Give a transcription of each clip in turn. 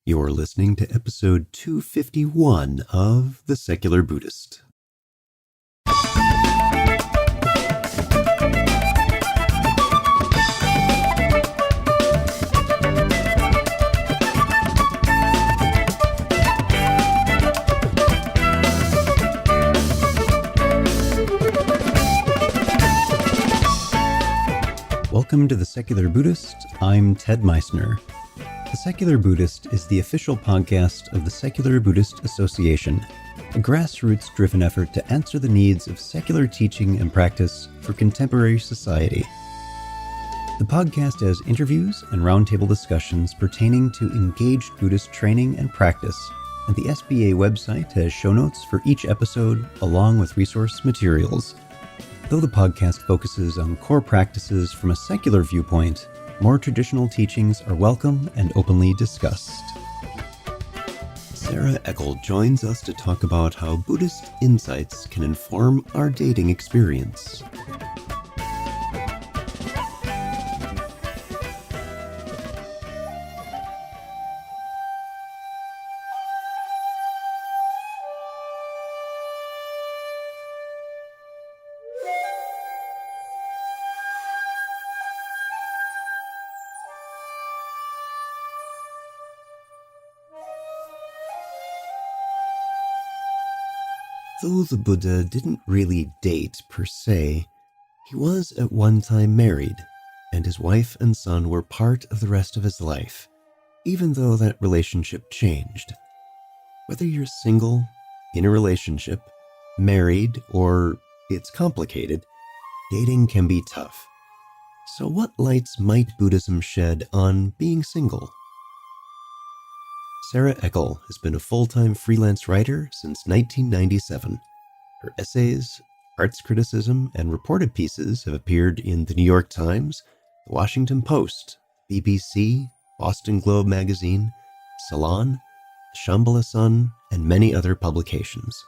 You're listening to episode 251 of The Secular Buddhist. Welcome to The Secular Buddhist. I'm Ted Meissner. The Secular Buddhist is the official podcast of the Secular Buddhist Association, a grassroots-driven effort to answer the needs of secular teaching and practice for contemporary society. The podcast has interviews and roundtable discussions pertaining to engaged Buddhist training and practice, and the SBA website has show notes for each episode along with resource materials. Though the podcast focuses on core practices from a secular viewpoint, more traditional teachings are welcome and openly discussed. Sara Eckel joins us to talk about how Buddhist insights can inform our dating experience. Though the Buddha didn't really date per se, he was at one time married, and his wife and son were part of the rest of his life, even though that relationship changed. Whether you're single, in a relationship, married, or it's complicated, dating can be tough. So what lights might Buddhism shed on being single? Sara Eckel has been a full-time freelance writer since 1997. Her essays, arts criticism, and reported pieces have appeared in The New York Times, The Washington Post, BBC, Boston Globe Magazine, Salon, The Shambhala Sun, and many other publications.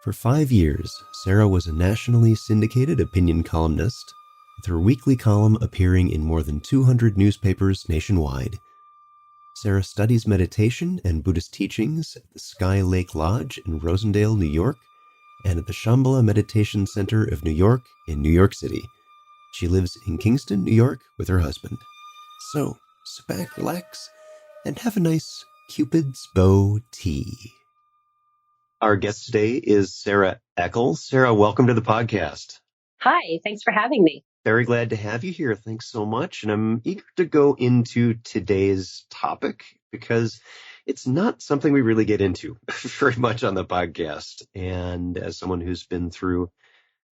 For 5 years, Sara was a nationally syndicated opinion columnist, with her weekly column appearing in more than 200 newspapers nationwide. Sara studies meditation and Buddhist teachings at the Sky Lake Lodge in Rosendale, New York, and at the Shambhala Meditation Center of New York in New York City. She lives in Kingston, New York with her husband. So, sit back, relax, and have a nice Cupid's bow tea. Our guest today is Sara Eckel. Sara, welcome to the podcast. Hi, thanks for having me. Very glad to have you here. Thanks so much. And I'm eager to go into today's topic because it's not something we really get into very much on the podcast. And as someone who's been through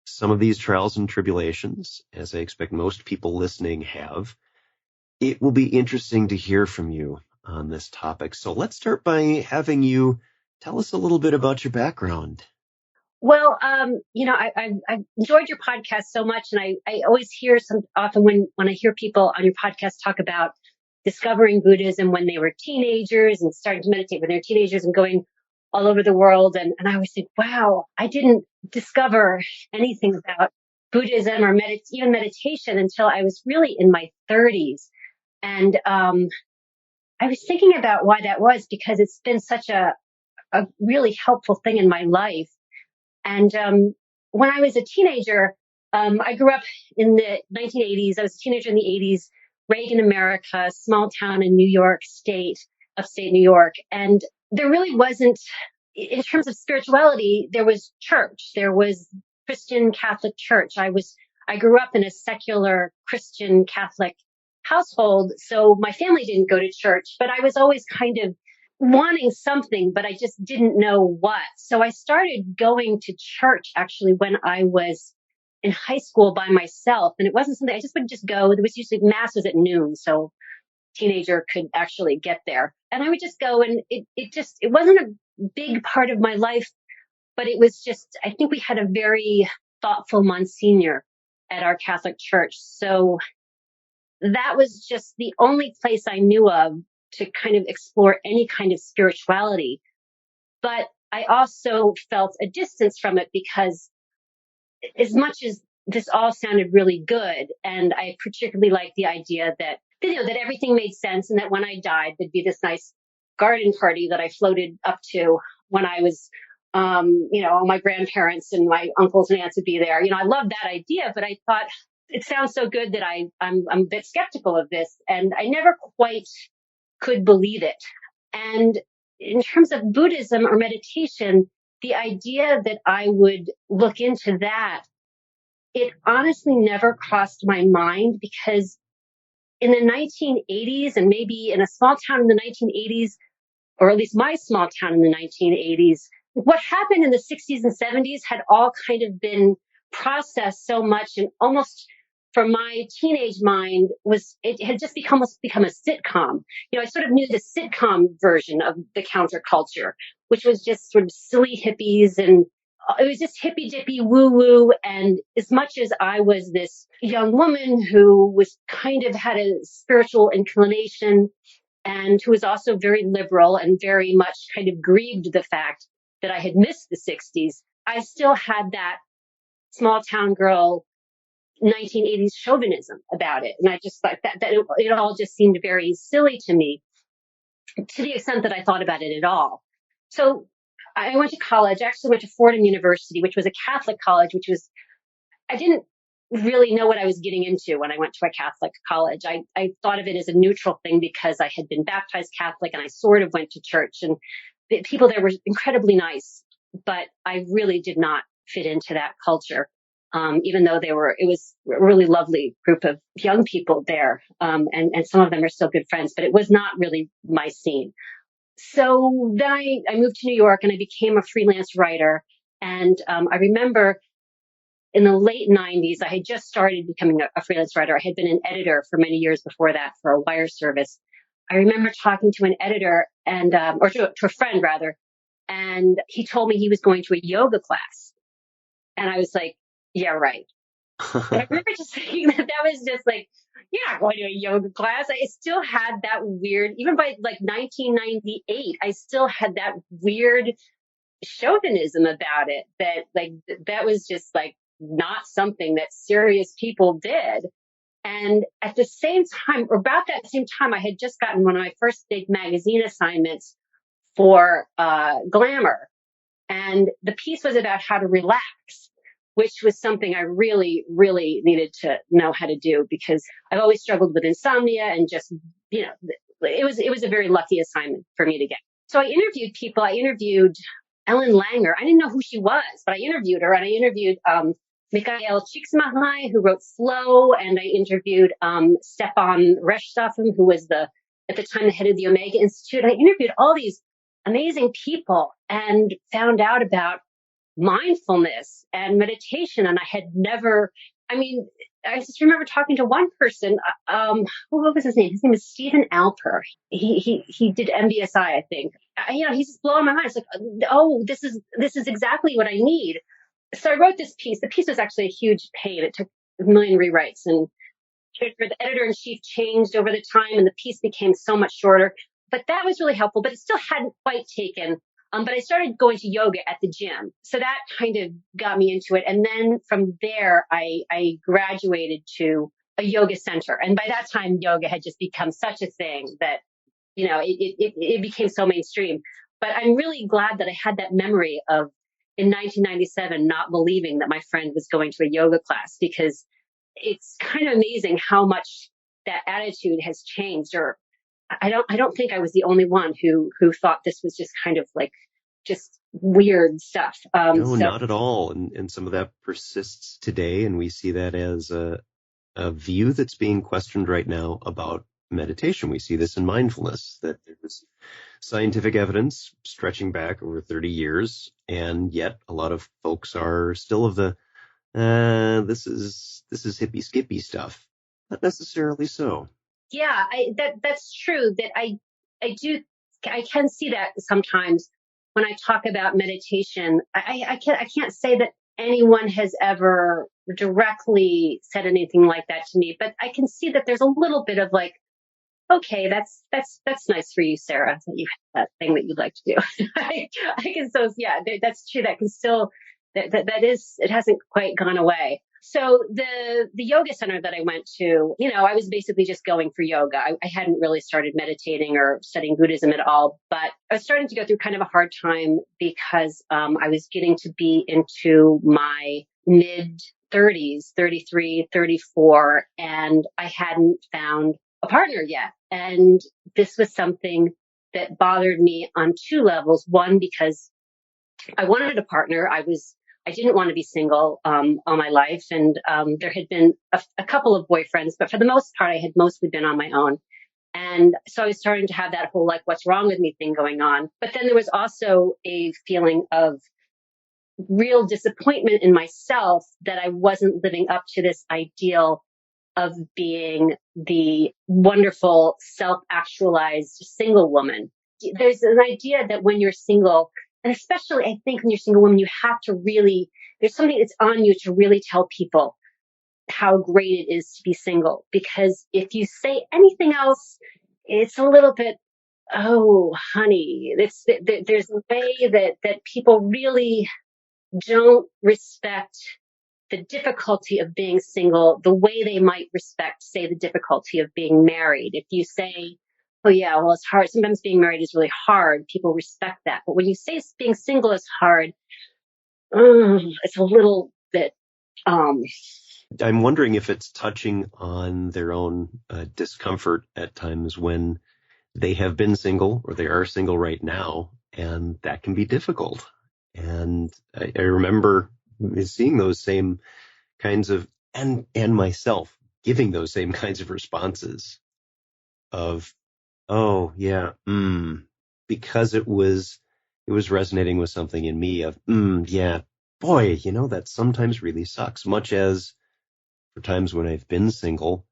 some of these trials and tribulations, as I expect most people listening have, it will be interesting to hear from you on this topic. So let's start by having you tell us a little bit about your background. Well, I've enjoyed your podcast so much, and I always hear often when I hear people on your podcast talk about discovering Buddhism when they were teenagers and starting to meditate when they were teenagers and going all over the world. And I always think, wow, I didn't discover anything about Buddhism or even meditation until I was really in my 30s. And I was thinking about why that was, because it's been such a really helpful thing in my life. And when I was a teenager, I grew up in the 1980s. I was a teenager in the 80s, Reagan, America, small town in New York State, upstate New York. And there really wasn't, in terms of spirituality, there was church. There was Christian Catholic church. I grew up in a secular Christian Catholic household. So my family didn't go to church, but I was always kind of wanting something, but I just didn't know what. So I started going to church actually when I was in high school by myself. And it wasn't something I just would just go. There was usually mass was at noon, so teenager could actually get there. And I would just go, and it wasn't a big part of my life, but it was just, I think we had a very thoughtful Monsignor at our Catholic church. So that was just the only place I knew of to kind of explore any kind of spirituality. But I also felt a distance from it because as much as this all sounded really good, and I particularly liked the idea that, that everything made sense and that when I died, there'd be this nice garden party that I floated up to when I was, my grandparents and my uncles and aunts would be there. I loved that idea, but I thought it sounds so good that I'm a bit skeptical of this, and I never quite could believe it. And in terms of Buddhism or meditation, the idea that I would look into that, it honestly never crossed my mind, because in the 1980s, and maybe in a small town in the 1980s, or at least my small town in the 1980s, what happened in the 60s and 70s had all kind of been processed so much, and almost for my teenage mind it had just become a sitcom. I sort of knew the sitcom version of the counterculture, which was just sort of silly hippies, and it was just hippy dippy woo woo. And as much as I was this young woman who was kind of had a spiritual inclination, and who was also very liberal and very much kind of grieved the fact that I had missed the 60s, I still had that small town girl 1980s chauvinism about it. And I just thought that it all just seemed very silly to me, to the extent that I thought about it at all. So I went to college, actually went to Fordham University, which was a Catholic college, I didn't really know what I was getting into when I went to a Catholic college. I thought of it as a neutral thing because I had been baptized Catholic and I sort of went to church, and the people there were incredibly nice, but I really did not fit into that culture. Even though it was a really lovely group of young people there. And some of them are still good friends, but it was not really my scene. So then I moved to New York and I became a freelance writer. And I remember in the late 90s, I had just started becoming a freelance writer. I had been an editor for many years before that for a wire service. I remember talking to an editor or to a friend rather, and he told me he was going to a yoga class. And I was like, yeah, right. And I remember just thinking that was just like, yeah, going to a yoga class. I still had that weird, even by like 1998, I still had that weird chauvinism about it, that was just like not something that serious people did. And at the same time, or about that same time, I had just gotten one of my first big magazine assignments for Glamour. And the piece was about how to relax, which was something I really, really needed to know how to do, because I've always struggled with insomnia, and just, it was a very lucky assignment for me to get. So I interviewed people. I interviewed Ellen Langer. I didn't know who she was, but I interviewed her, and I interviewed Mikhail Csikszentmihalyi, who wrote Flow, and I interviewed Stefan Rechtschaffen, who was at the time the head of the Omega Institute. I interviewed all these amazing people and found out about mindfulness and meditation. And I had never, I just remember talking to one person, what was his name? His name was Stephen Alper. He did MBSI, I think. He's just blowing my mind. It's like, oh, this is exactly what I need. So I wrote this piece. The piece was actually a huge pain. It took a million rewrites, and the editor-in-chief changed over the time, and the piece became so much shorter. But that was really helpful, but it still hadn't quite taken. But I started going to yoga at the gym. So that kind of got me into it. And then from there, I graduated to a yoga center. And by that time, yoga had just become such a thing that, it became so mainstream. But I'm really glad that I had that memory of, in 1997, not believing that my friend was going to a yoga class, because it's kind of amazing how much that attitude has changed. Or I don't think I was the only one who thought this was just kind of like just weird stuff. No, not at all. And some of that persists today, and we see that as a view that's being questioned right now about meditation. We see this in mindfulness, that there's scientific evidence stretching back over 30 years, and yet a lot of folks are still of the this is hippie skippy stuff. Not necessarily so. Yeah, that's true. That I can see that sometimes when I talk about meditation. I can't say that anyone has ever directly said anything like that to me, but I can see that there's a little bit of like, okay, that's nice for you, Sarah, that you have that thing that you'd like to do. I can, so yeah, that's true. That can still, that is, it hasn't quite gone away. So the yoga center that I went to, I was basically just going for yoga. I hadn't really started meditating or studying Buddhism at all, but I was starting to go through kind of a hard time because I was getting to be into my mid 30s, 33, 34, and I hadn't found a partner yet. And this was something that bothered me on two levels. One, because I wanted a partner. I didn't want to be single all my life, and there had been a couple of boyfriends, but for the most part, I had mostly been on my own. And so I was starting to have that whole like, what's wrong with me thing going on. But then there was also a feeling of real disappointment in myself that I wasn't living up to this ideal of being the wonderful self-actualized single woman. There's an idea that when you're single, and especially I think when you're a single woman, you have to really, there's something that's on you to really tell people how great it is to be single. Because if you say anything else, it's a little bit, oh, honey, there's a way that people really don't respect the difficulty of being single the way they might respect, say, the difficulty of being married. If you say, oh, yeah, well, it's hard. Sometimes being married is really hard. People respect that. But when you say being single is hard, it's a little bit. I'm wondering if it's touching on their own discomfort at times when they have been single or they are single right now, and that can be difficult. And I remember seeing those same kinds of, and myself giving those same kinds of responses of, oh yeah, because it was resonating with something in me of, yeah, boy, that sometimes really sucks. Much as for times when I've been single,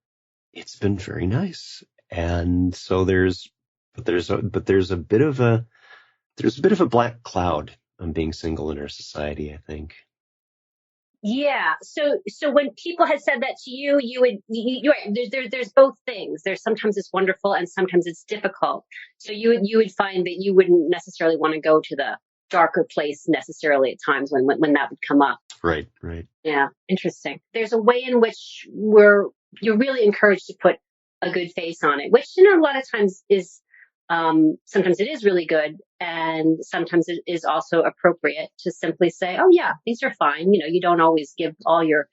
it's been very nice. And so there's a bit of a black cloud on being single in our society, I think. Yeah. So when people had said that to you, you're right. There's both things. There's sometimes it's wonderful and sometimes it's difficult. So you would find that you wouldn't necessarily want to go to the darker place necessarily at times when that would come up. Right, right. Yeah. Interesting. There's a way in which you're really encouraged to put a good face on it, which, a lot of times is, sometimes it is really good. And sometimes it is also appropriate to simply say, oh yeah, these are fine. You don't always give all your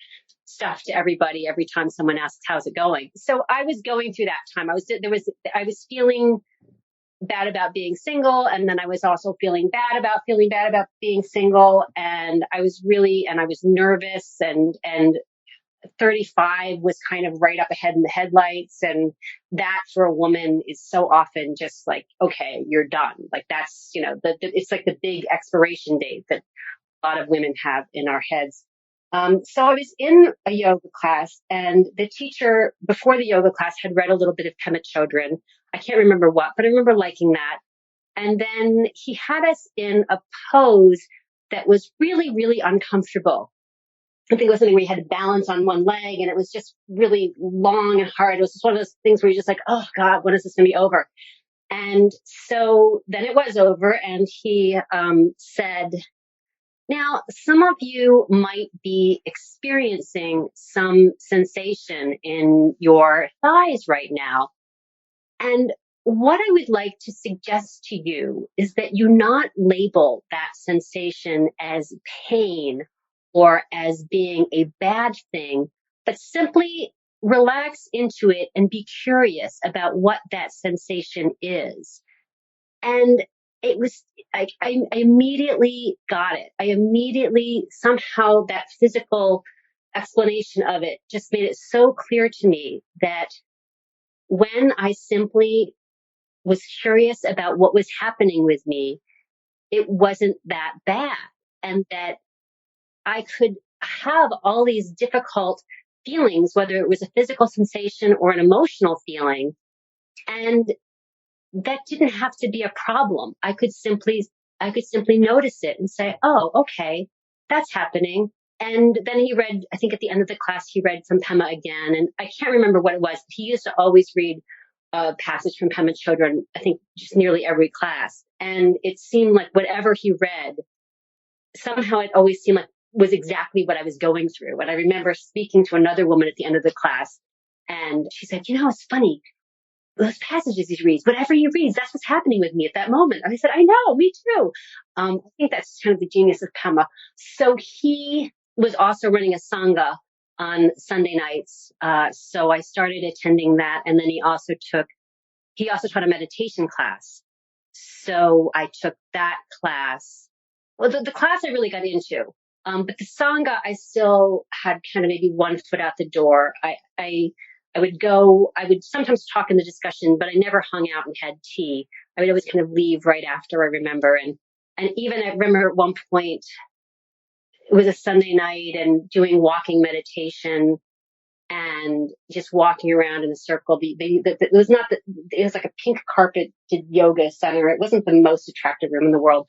stuff to everybody every time someone asks, how's it going? So I was going through that time. I was feeling bad about being single. And then I was also feeling bad about being single. And I was nervous, and 35 was kind of right up ahead in the headlights. And that for a woman is so often just like, okay, you're done. Like that's, it's like the big expiration date that a lot of women have in our heads. So I was in a yoga class, and the teacher before the yoga class had read a little bit of Pema Chodron. I can't remember what, but I remember liking that. And then he had us in a pose that was really, really uncomfortable. I think it was something where you had to balance on one leg, and it was just really long and hard. It was just one of those things where you're just like, oh God, when is this going to be over? And so then it was over, and he said, now, some of you might be experiencing some sensation in your thighs right now. And what I would like to suggest to you is that you not label that sensation as pain or as being a bad thing, but simply relax into it and be curious about what that sensation is. And it was, I immediately got it. I immediately, somehow that physical explanation of it just made it so clear to me that when I simply was curious about what was happening with me, it wasn't that bad. And that I could have all these difficult feelings, whether it was a physical sensation or an emotional feeling. And that didn't have to be a problem. I could simply notice it and say, oh, okay, that's happening. And then he read, I think at the end of the class, he read from Pema again. And I can't remember what it was. He used to always read a passage from Pema Chodron, I think just nearly every class. And it seemed like whatever he read, somehow it always seemed like was exactly what I was going through. And I remember speaking to another woman at the end of the class, and she said, it's funny. Those passages he reads, whatever he reads, that's what's happening with me at that moment. And I said, I know, me too. I think that's kind of the genius of Pema. So he was also running a Sangha on Sunday nights. So I started attending that. And then he also taught a meditation class. So I took that class. Well, the class I really got into. But the Sangha, I still had kind of maybe one foot out the door. I would sometimes talk in the discussion, but I never hung out and had tea. I would always kind of leave right after, I remember. And even I remember at one point, it was a Sunday night and doing walking meditation and just walking around in a circle. It was it was like a pink carpeted yoga center. It wasn't the most attractive room in the world.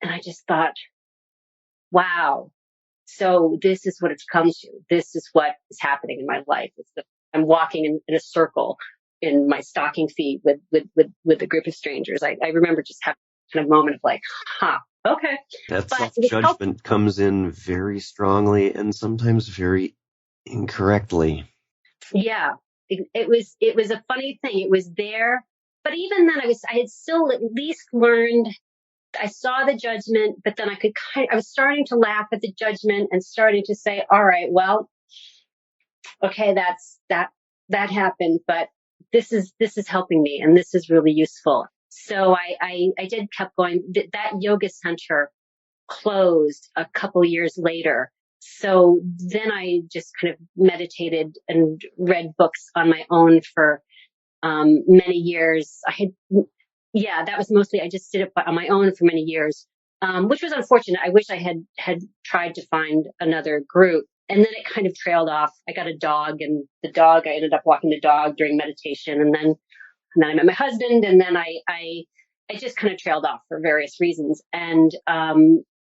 And I just thought, wow. So this is what it's come to. This is what is happening in my life. I'm walking in a circle in my stocking feet with a group of strangers. I remember just having kind of moment of like, okay. That But it was helpful. self-judgment comes in very strongly and sometimes very incorrectly. Yeah, it was a funny thing. It was there, but even then, I had still at least learned. I saw the judgment, but then I was starting to laugh at the judgment and starting to say, all right, well, okay, that happened, but this is helping me, and this is really useful. So I did kept going. That yoga center closed a couple years later. So then I just kind of meditated and read books on my own for many years. That was mostly, I just did it on my own for many years, which was unfortunate. I wish I had tried to find another group. And then it kind of trailed off. I got a dog, and I ended up walking the dog during meditation. And then I met my husband, and then I just kind of trailed off for various reasons. And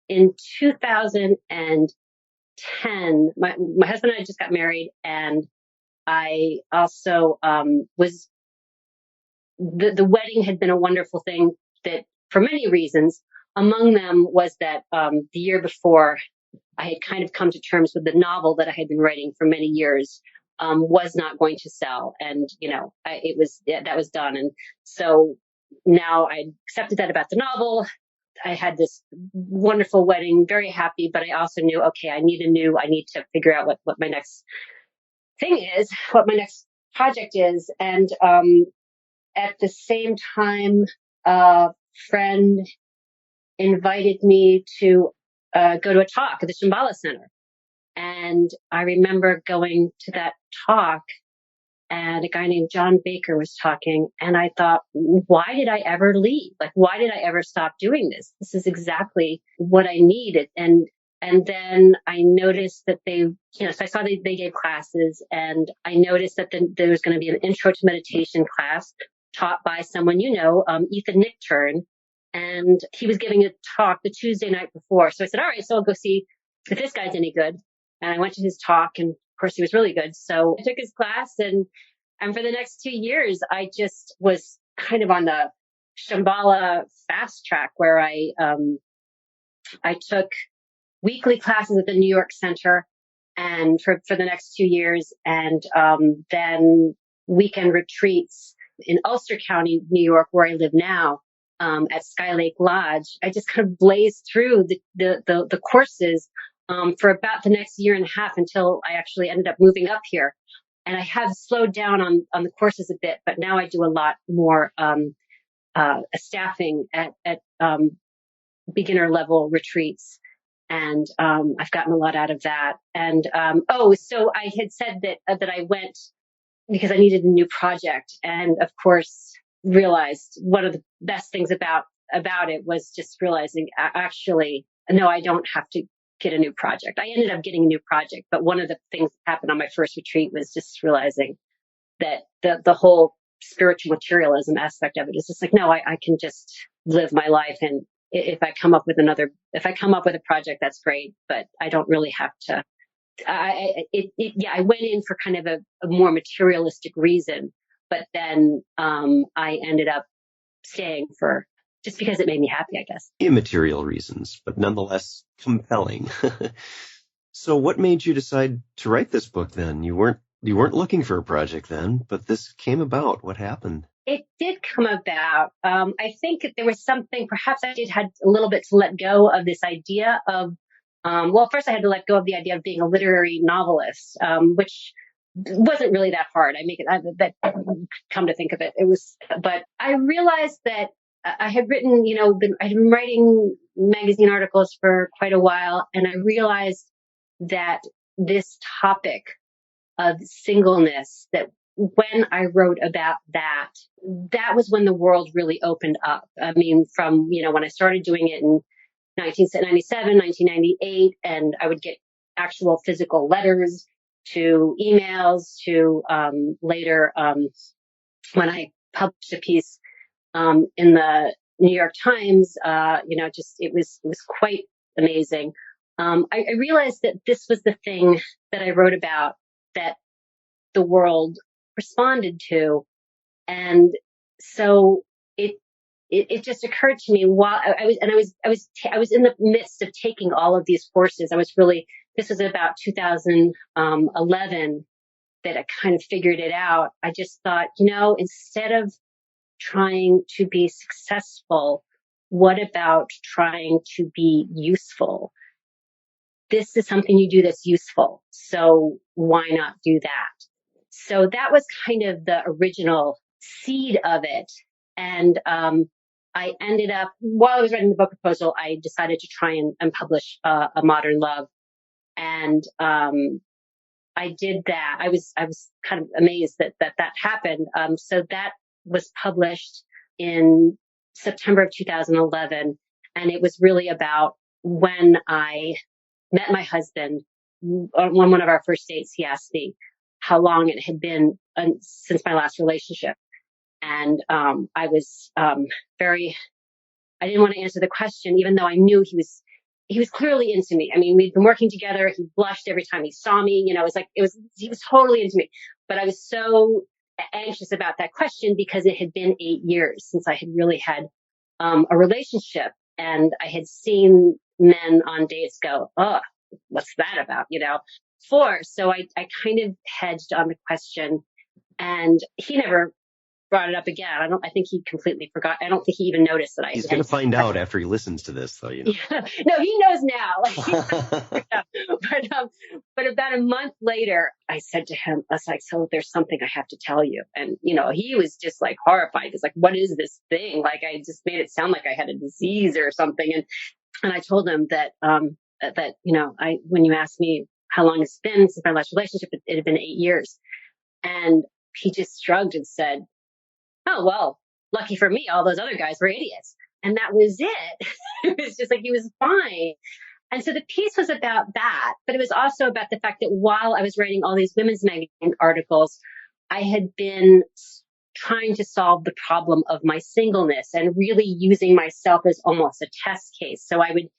in 2010, my husband and I just got married, and I also was the wedding had been a wonderful thing that for many reasons. Among them was that the year before, I had kind of come to terms with the novel that I had been writing for many years was not going to sell, and that was done. And so now I accepted that about the novel. I had this wonderful wedding, very happy, but I also knew, okay, I need to figure out what my next thing is, what my next project is. And at the same time, a friend invited me to go to a talk at the Shambhala Center. And I remember going to that talk, and a guy named John Baker was talking, and I thought, why did I ever leave? Like, why did I ever stop doing this? This is exactly what I needed. And then I noticed that so I saw they gave classes, and I noticed that there was going to be an intro to meditation class taught by someone, Ethan Nickturn. And he was giving a talk the Tuesday night before. So I said, all right, so I'll go see if this guy's any good. And I went to his talk, and of course he was really good. So I took his class, and for the next 2 years, I just was kind of on the Shambhala fast track where I took weekly classes at the New York Center and for the next 2 years, and then weekend retreats in Ulster County, New York, where I live now, at Sky Lake Lodge. I just kind of blazed through the courses for about the next year and a half until I actually ended up moving up here. And I have slowed down on the courses a bit, but now I do a lot more staffing at beginner level retreats. And I've gotten a lot out of that. And so I had said that I went because I needed a new project, and of course realized one of the best things about it was just realizing, actually, no, I don't have to get a new project. I ended up getting a new project, but one of the things that happened on my first retreat was just realizing that the whole spiritual materialism aspect of it is just like, no, I can just live my life, and if I come up with a project, that's great, but I don't really have to. I went in for kind of a more materialistic reason, but then I ended up staying for just because it made me happy, I guess. Immaterial reasons, but nonetheless compelling. So what made you decide to write this book then? You weren't looking for a project then, but this came about. What happened? It did come about. I think there was something, perhaps I did had a little bit to let go of this idea of, well, first I had to let go of the idea of being a literary novelist, which wasn't really that hard. That come to think of it, it was, but I realized that I had written, I'd been writing magazine articles for quite a while. And I realized that this topic of singleness, that when I wrote about that, that was when the world really opened up. I mean, from, when I started doing it in 1997, 1998, and I would get actual physical letters to emails to later when I published a piece in the New York Times, it was quite amazing. I realized that this was the thing that I wrote about that the world responded to. And so it just occurred to me while I was in the midst of taking all of these courses. This was about 2011 that I kind of figured it out. I just thought, instead of trying to be successful, what about trying to be useful? This is something you do that's useful. So why not do that? So that was kind of the original seed of it. And I ended up, while I was writing the book proposal, I decided to try and publish a modern love. And I did that. I was kind of amazed that happened. So that was published in September of 2011. And it was really about when I met my husband. On one of our first dates, he asked me how long it had been since my last relationship. And I was I didn't want to answer the question, even though I knew he was clearly into me. I mean, we'd been working together. He blushed every time he saw me. He was totally into me. But I was so anxious about that question because it had been 8 years since I had really had a relationship. And I had seen men on dates go, oh, what's that about? Before. So I kind of hedged on the question, and he never brought it up again. I think he completely forgot. I don't think he even noticed that He's going to find out after he listens to this, though, Yeah. No, he knows now. But about a month later, I said to him, I was like, so there's something I have to tell you. And, he was just like horrified. He's like, what is this thing? Like, I just made it sound like I had a disease or something. And I told him that, when you asked me how long it's been since my last relationship, it had been 8 years. And he just shrugged and said, oh, well, lucky for me, all those other guys were idiots. And that was it. It was just like, he was fine. And so the piece was about that, but it was also about the fact that while I was writing all these women's magazine articles, I had been trying to solve the problem of my singleness and really using myself as almost a test case. So I would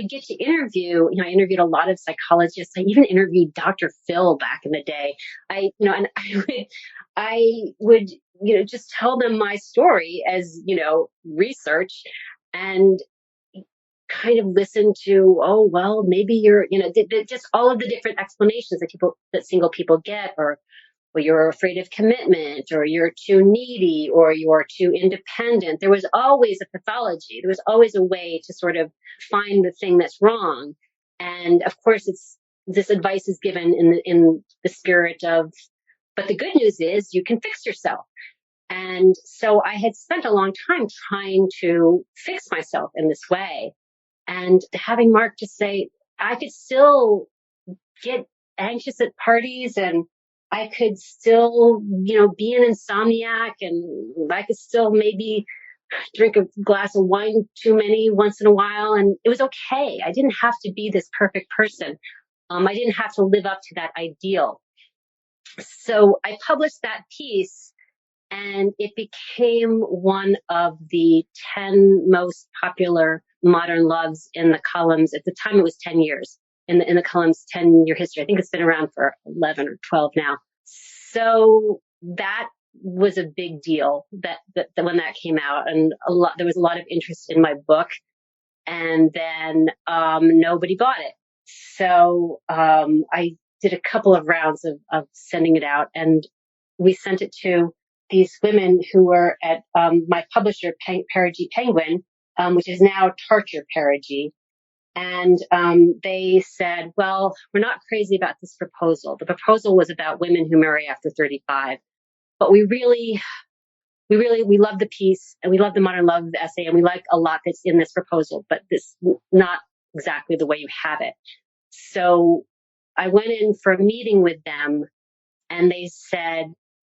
get to interview, I interviewed a lot of psychologists. I even interviewed Dr. Phil back in the day. I would, just tell them my story as, research, and kind of listen to, oh, well, maybe you're, just all of the different explanations that single people get, or you're afraid of commitment, or you're too needy, or you're too independent. There was always a pathology. There was always a way to sort of find the thing that's wrong. And of course, this advice is given in the spirit of, but the good news is you can fix yourself. And so I had spent a long time trying to fix myself in this way. And having Mark just say, I could still get anxious at parties, and I could still, be an insomniac, and I could still maybe drink a glass of wine too many once in a while. And it was okay. I didn't have to be this perfect person. I didn't have to live up to that ideal. So I published that piece, and it became one of the 10 most popular modern loves in the columns. At the time, it was 10 years in the columns, 10-year history. I think it's been around for 11 or 12 now. So that was a big deal that when that came out, and there was a lot of interest in my book. And then nobody bought it. So I did a couple of rounds of sending it out, and we sent it to these women who were at my publisher, Perigee Penguin, which is now Tarcher Perigee. And they said, well, we're not crazy about this proposal. The proposal was about women who marry after 35, but we love the piece, and we love the modern love of the essay, and we like a lot that's in this proposal, but this not exactly the way you have it. So I went in for a meeting with them, and they said,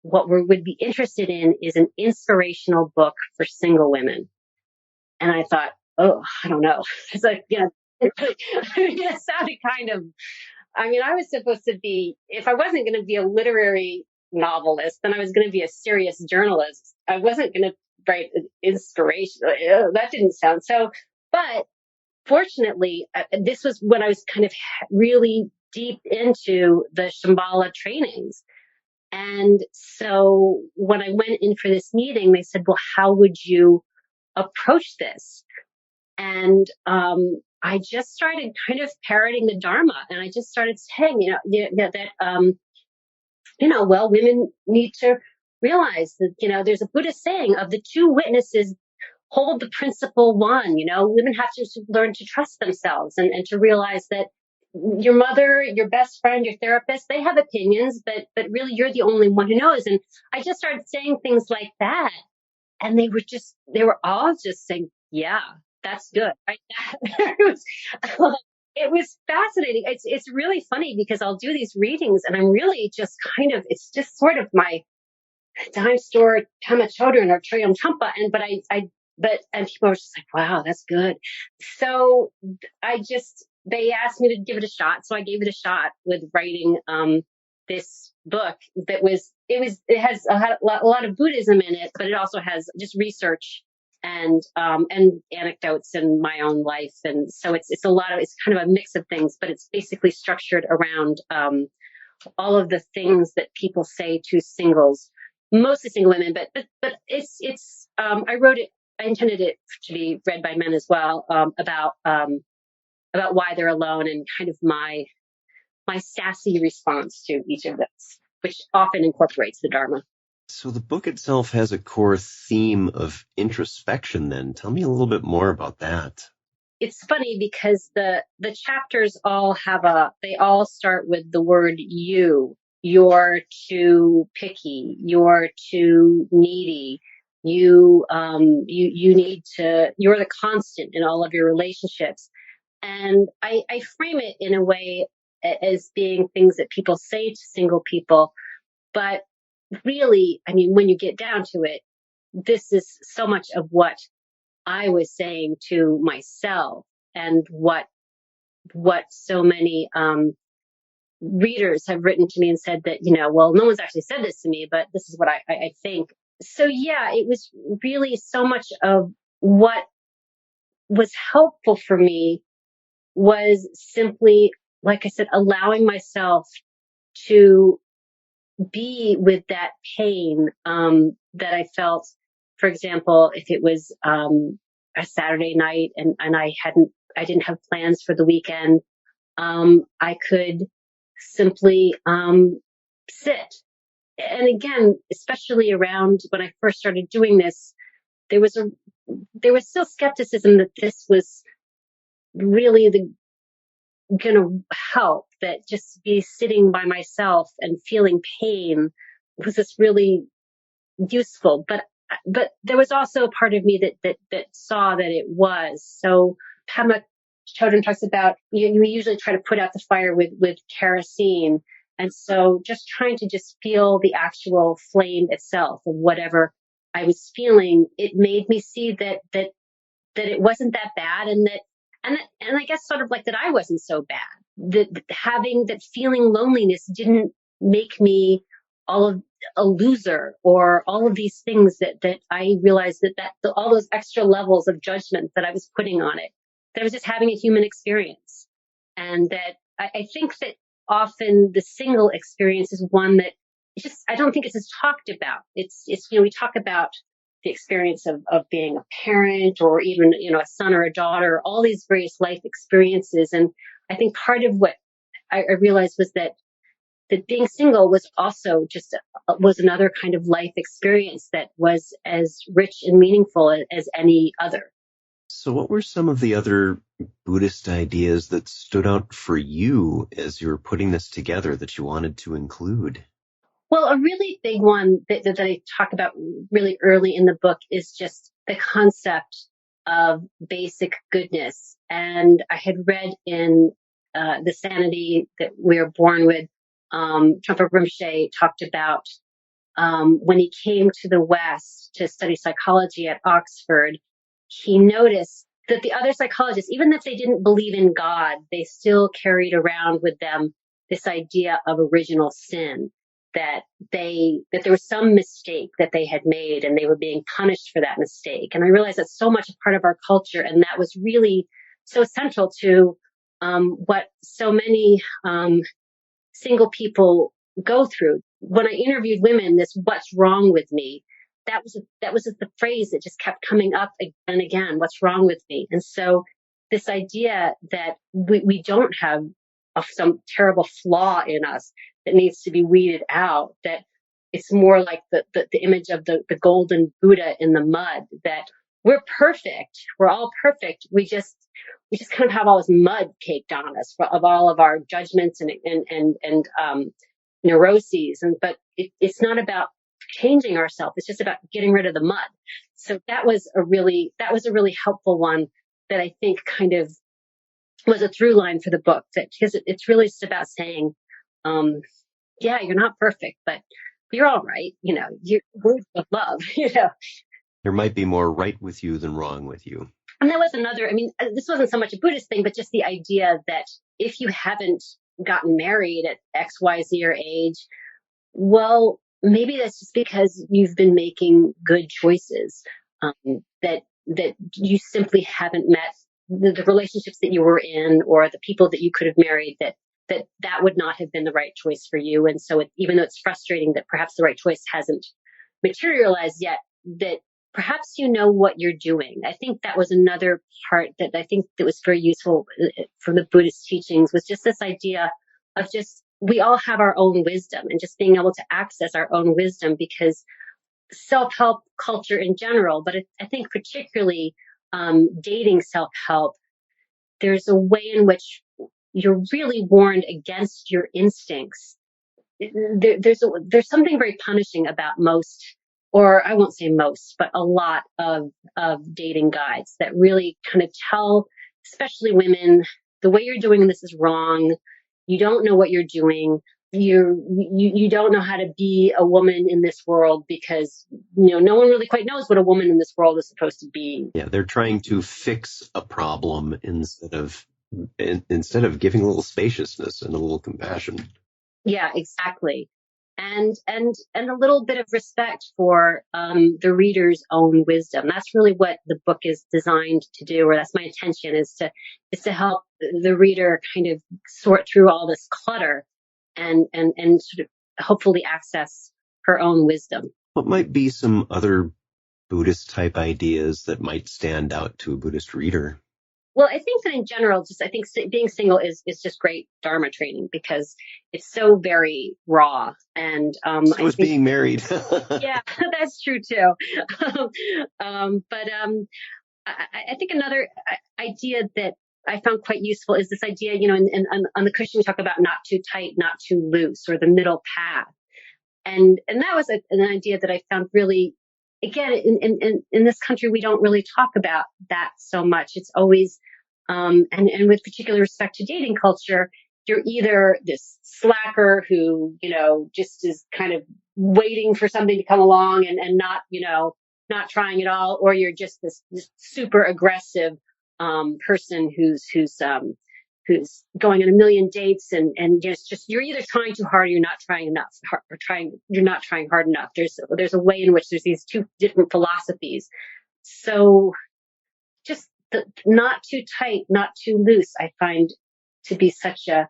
what we would be interested in is an inspirational book for single women. And I thought, oh, I don't know. It's like, it sounded kind of, I was supposed to be, if I wasn't going to be a literary novelist, then I was going to be a serious journalist. I wasn't going to write inspiration. That didn't sound so. But fortunately, this was when I was kind of really deep into the Shambhala trainings. And so when I went in for this meeting, they said, well, how would you approach this? And I just started kind of parroting the Dharma, and I just started saying, well, women need to realize that, there's a Buddhist saying of the two witnesses hold the principle one. Women have to learn to trust themselves and to realize that your mother, your best friend, your therapist, they have opinions, but really you're the only one who knows. And I just started saying things like that. And they were all just saying, yeah, that's good. Right? It was fascinating. It's really funny because I'll do these readings and I'm really just it's just sort of my dime store Pema Chodron or Trium Champa. And people were just like, wow, that's good. So they asked me to give it a shot. So I gave it a shot with writing, this book it has a lot of Buddhism in it, but it also has just research and anecdotes in my own life. And so it's kind of a mix of things, but it's basically structured around, all of the things that people say to singles, mostly single women, but I intended it to be read by men as well, about why they're alone, and kind of my sassy response to each of those, which often incorporates the Dharma. So the book itself has a core theme of introspection then. Tell me a little bit more about that. It's funny because the chapters all they all start with the word you. You're too picky. You're too needy. You need to, you're the constant in all of your relationships. And I frame it in a way as being things that people say to single people. But really, when you get down to it, this is so much of what I was saying to myself, and what so many readers have written to me and said that, well, no one's actually said this to me, but this is what I think. So yeah, it was really so much of what was helpful for me was simply, like I said, allowing myself to be with that pain that I felt. For example, if it was a Saturday night and I didn't have plans for the weekend, I could simply sit. And again, especially around when I first started doing this, there was still skepticism that this was really going to help, that just be sitting by myself and feeling pain was this really useful. But there was also a part of me that saw that it was. So Pema Chodron talks about, you usually try to put out the fire with kerosene. And so just trying to just feel the actual flame itself of whatever I was feeling, it made me see that it wasn't that bad, and I guess sort of like that I wasn't so bad. That feeling loneliness didn't make me a loser, or all of these things that I realized that all those extra levels of judgment that I was putting on it, that I was just having a human experience. And that I think that often the single experience is one that I don't think it's as talked about. We talk about the experience of being a parent or even, a son or a daughter, all these various life experiences. And I think part of what I realized was that being single was also was another kind of life experience that was as rich and meaningful as any other. So, what were some of the other Buddhist ideas that stood out for you as you were putting this together that you wanted to include? Well, a really big one that I talk about really early in the book is just the concept of basic goodness. And I had read in The Sanity That We Are Born With, Trungpa Rinpoche talked about when he came to the West to study psychology at Oxford, he noticed that the other psychologists, even if they didn't believe in God, they still carried around with them this idea of original sin, that that there was some mistake that they had made and they were being punished for that mistake. And I realized that's so much a part of our culture, and that was really so central to what so many single people go through. When I interviewed women, this "what's wrong with me," that was the phrase that just kept coming up again and again. What's wrong with me? And so this idea that we don't have some terrible flaw in us that needs to be weeded out, that it's more like the image of the golden Buddha in the mud, that we're perfect. We're all perfect. We just kind of have all this mud caked on us of all of our judgments and neuroses. But it's not about changing ourselves. It's just about getting rid of the mud. So that was a really helpful one that I think kind of was a through line for the book, that because it's really just about saying, um, yeah, you're not perfect, but you're all right. You're worthy of love. There might be more right with you than wrong with you. And that was another, I mean, this wasn't so much a Buddhist thing, but just the idea that if you haven't gotten married at X, Y, Z or age, well, maybe that's just because you've been making good choices, that you simply haven't met the relationships that you were in, or the people that you could have married, that would not have been the right choice for you. And so even though it's frustrating that perhaps the right choice hasn't materialized yet, that perhaps you know what you're doing. I think that was another part that I think that was very useful from the Buddhist teachings, was just this idea of just we all have our own wisdom, and just being able to access our own wisdom, because self-help culture in general, but I think particularly dating self-help, there's a way in which you're really warned against your instincts. There's something very punishing about most, or I won't say most, but a lot of dating guides that really kind of tell, especially women, the way you're doing this is wrong. You don't know what you're doing. You don't know how to be a woman in this world, because no one really quite knows what a woman in this world is supposed to be. Yeah, they're trying to fix a problem instead of giving a little spaciousness and a little compassion. Yeah, exactly. And a little bit of respect for the reader's own wisdom. That's really what the book is designed to do, or that's my intention, is to help the reader kind of sort through all this clutter and sort of hopefully access her own wisdom. What might be some other Buddhist type ideas that might stand out to a Buddhist reader? Well, I think that in general, I think being single is just great Dharma training, because it's so very raw. And So I is think, being married. yeah, that's true too. But I think another idea that I found quite useful is this idea, and on the cushion we talk about not too tight, not too loose, or the middle path. And that was an idea that I found really, again, in this country, we don't really talk about that so much. It's always, and with particular respect to dating culture, you're either this slacker who, just is kind of waiting for something to come along and not, not trying at all, or you're just this super aggressive, person who's going on a million dates, and just you're either trying too hard or you're not trying enough, or you're not trying hard enough. There's a way in which there's these two different philosophies. So just the not too tight, not too loose, I find to be such a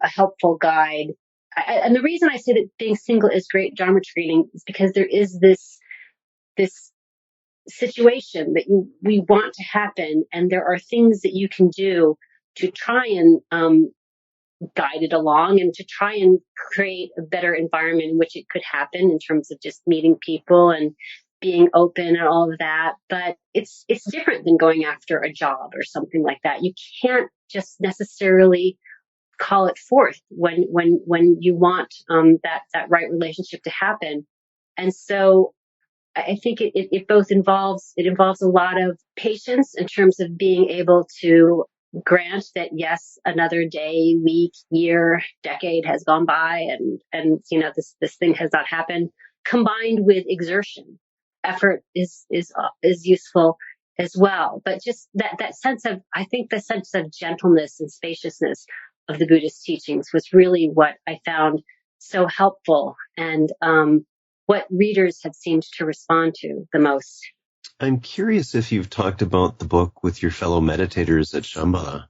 helpful guide. and the reason I say that being single is great Dharma training is because there is this situation that we want to happen, and there are things that you can do to try and guide it along and to try and create a better environment in which it could happen in terms of just meeting people and being open and all of that. But it's different than going after a job or something like that. You can't just necessarily call it forth when you want that right relationship to happen. And so I think it both involves a lot of patience in terms of being able to grant that, yes, another day, week, year, decade has gone by, and this thing has not happened, combined with exertion. Effort is useful as well, but just that sense of, I think the sense of gentleness and spaciousness of the Buddhist teachings was really what I found so helpful, and what readers have seemed to respond to the most. I'm curious if you've talked about the book with your fellow meditators at Shambhala.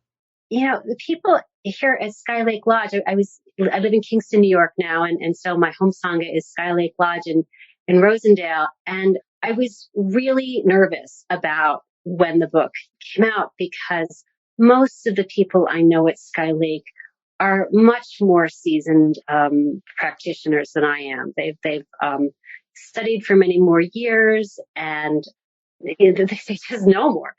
The people here at Sky Lake Lodge, I live in Kingston, New York now, and so my home sangha is Sky Lake Lodge in Rosendale, and I was really nervous about when the book came out because most of the people I know at Sky Lake are much more seasoned practitioners than I am. They've studied for many more years, and they just know more.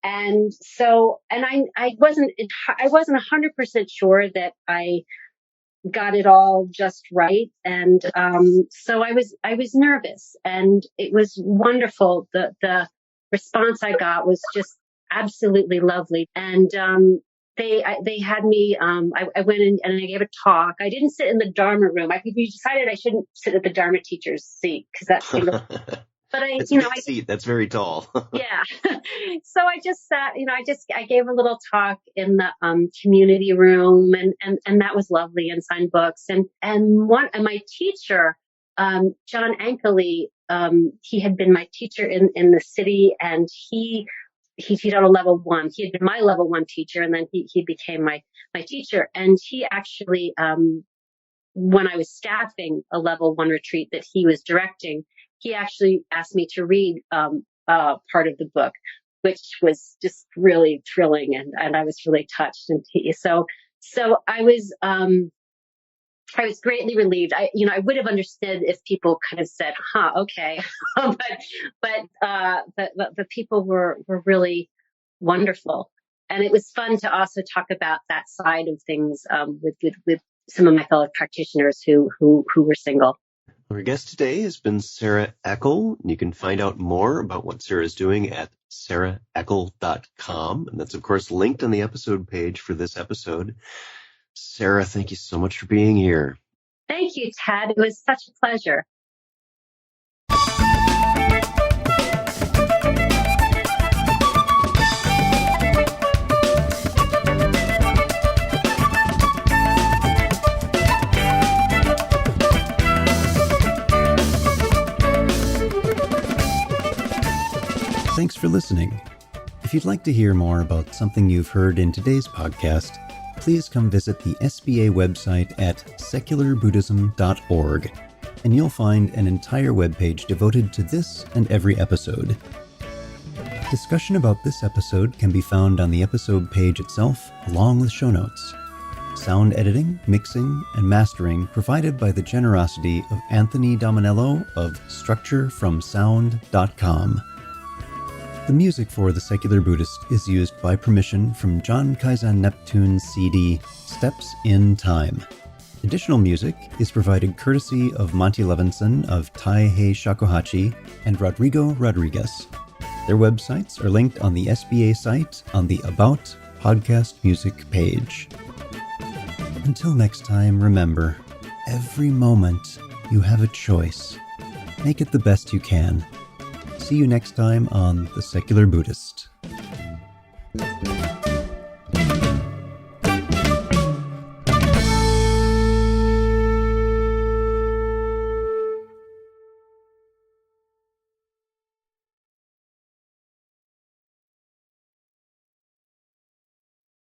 And so, and I wasn't 100% sure that I got it all just right. And so I was nervous, and it was wonderful. The response I got was just absolutely lovely. And they had me, I went in and I gave a talk. I didn't sit in the Dharma room. We decided I shouldn't sit at the Dharma teacher's seat because that's, but seat. That's very tall. Yeah. So I just sat, I gave a little talk in the community room, and that was lovely, and signed books. And my teacher, John Eckel, he had been my teacher in the city, and he taught a level 1. He had been my level 1 teacher, and then he became my teacher. And he actually, when I was staffing a level 1 retreat that he was directing, he actually asked me to read part of the book, which was just really thrilling, and I was really touched. And so I was greatly relieved. I would have understood if people kind of said, "Huh, okay," but the people were really wonderful, and it was fun to also talk about that side of things with some of my fellow practitioners who were single. Our guest today has been Sara Eckel. You can find out more about what Sara is doing at saraeckel.com. And that's, of course, linked on the episode page for this episode. Sara, thank you so much for being here. Thank you, Ted. It was such a pleasure. Thanks for listening. If you'd like to hear more about something you've heard in today's podcast, please come visit the SBA website at secularbuddhism.org, and you'll find an entire webpage devoted to this and every episode. Discussion about this episode can be found on the episode page itself, along with show notes. Sound editing, mixing, and mastering provided by the generosity of Anthony Dominello of StructureFromSound.com. The music for The Secular Buddhist is used by permission from John Kaizen Neptune's CD, Steps in Time. Additional music is provided courtesy of Monty Levinson of Taihei Shakuhachi and Rodrigo Rodriguez. Their websites are linked on the SBA site on the About Podcast Music page. Until next time, remember, every moment you have a choice. Make it the best you can. See you next time on The Secular Buddhist.